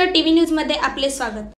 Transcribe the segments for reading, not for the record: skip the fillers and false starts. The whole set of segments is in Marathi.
महाराष्ट्र टीव्ही न्यूज मध्ये आपले स्वागत।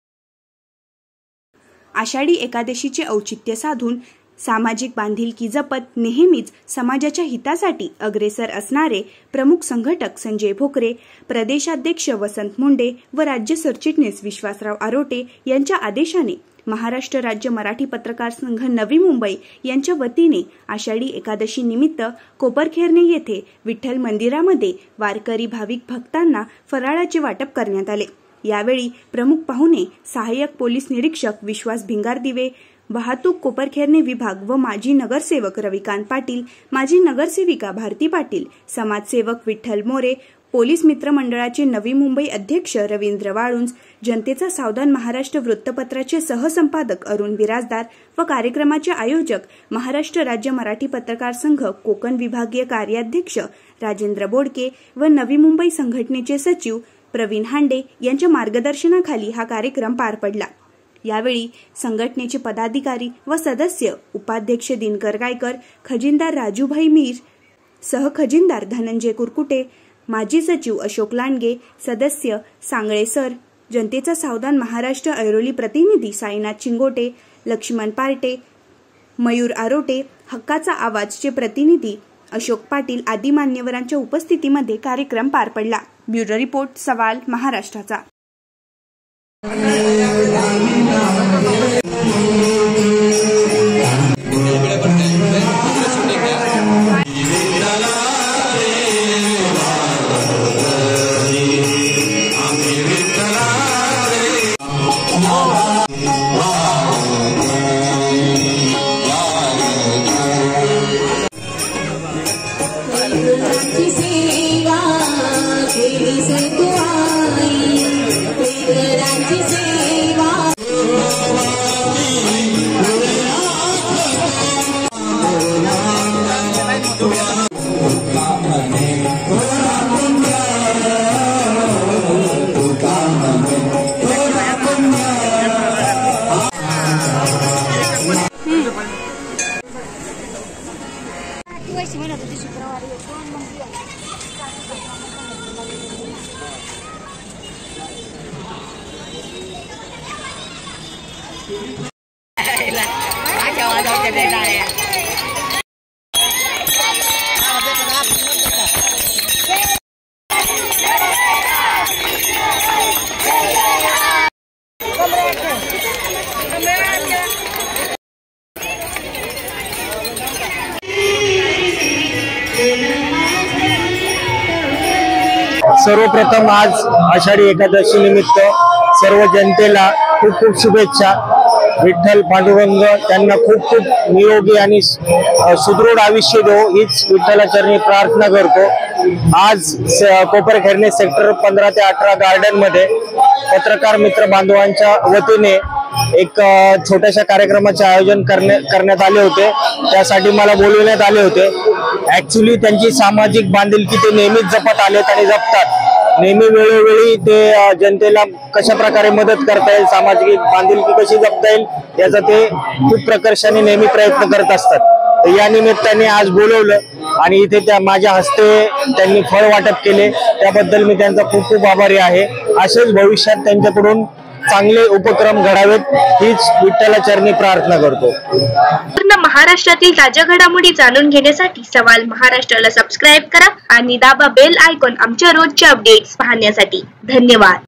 आषाढी एकादशीचे औचित्य साधून सामाजिक बांधिलकी जपत नेहमीच समाजाच्या हितासाठी अग्रेसर असणारे प्रमुख संघटक संजय भोकरे, प्रदेशाध्यक्ष वसंत मुंडे व राज्य सरचिटणीस विश्वासराव आरोटे यांच्या आदेशाने महाराष्ट्र राज्य मराठी पत्रकार संघ नवी मुंबई यांच्या वतीने आषाढी एकादशी निमित्त कोपरखैरणे येथे विठ्ठल मंदिरामध्ये वारकरी भाविक भक्तांना फराळाचे वाटप करण्यात आले। यावेळी प्रमुख पाहुणे सहाय्यक पोलीस निरीक्षक विश्वास भिंगारदिवे, वाहतूक कोपरखैरणे विभाग व माजी नगरसेवक रविकांत पाटील, माजी नगरसेविका भारती पाटील, समाजसेवक विठ्ठल मोरे, पोलीस मित्र मंडळाचे नवी मुंबई अध्यक्ष रवींद्र वाळुंज, जनतेचा सावधान महाराष्ट्र वृत्तपत्राचे सहसंपादक अरुण बिराजदार व कार्यक्रमाचे आयोजक महाराष्ट्र राज्य मराठी पत्रकार संघ कोकण विभागीय कार्याध्यक्ष राजेंद्र बोडके व नवी मुंबई संघटनेचे सचिव प्रवीण हांडे यांच्या मार्गदर्शनाखाली हा कार्यक्रम पार पडला। यावेळी संघटनेचे पदाधिकारी व सदस्य, उपाध्यक्ष दिनकर गायकर, खजिनदार राजूभाई मीर, सहखजिनदार धनंजय कुरकुटे, माजी सचिव अशोक लांडगे, सदस्य सांगळे सर, जनतेचा सावधान महाराष्ट्र ऐरोली प्रतिनिधी साईनाथ चिंगोटे, लक्ष्मण पार्टे, मयूर आरोटे, हक्काचा आवाजचे प्रतिनिधी अशोक पाटील आदी मान्यवरांच्या उपस्थितीमध्ये कार्यक्रम पार पडला। ब्युरो रिपोर्ट, सवाल महाराष्ट्राचा। सर्वप्रथम आज आषाढी एकादशी निमित्त सर्व जनतेला खूप खूप शुभेच्छा। विठ्ठल पांडुरंग त्यांना खूप खूप निरोगी आणि सुदृढ आयुष्य देवो हीच विठ्ठलाचरणी प्रार्थना करतो। आज कोपरखैरणे सेक्टर 15 ते 18 गार्डन मध्ये पत्रकार मित्र बांधवांच्या वतीने एक छोट्याशा कार्यक्रमाचे आयोजन करण्यात आले होते। त्यासाठी मला बोलवण्यात आले होते। ऍक्च्युली त्यांची सामाजिक बांधिलकी ते नेहमीच जपत आलेत आणि जपतात। नेहमी वेळोवेळी ते जनतेला कशा प्रकारे मदत करता येईल, सामाजिक बांधिलकी कशी जपता येईल याचा ते खूप प्रकर्षाने नेहमी प्रयत्न करत असतात। या निमित्ताने आज बोलवलं आणि इथे त्या माझ्या हस्ते त्यांनी फळ वाटप केले, त्याबद्दल मी त्यांचा खूप खूप आभारी आहे। असेच भविष्यात त्यांच्याकडून चांगले उपक्रम घडावेत हीच विठ्ठलाचरणी प्रार्थना करतो। पूर्ण महाराष्ट्रातील ताज्या घडामोडी जाणून घेण्यासाठी सवाल महाराष्ट्राला सबस्क्राइब करा आणि दाबा बेल आयकॉन आमच्या रोजच्या अपडेट्स पाहण्यासाठी। धन्यवाद।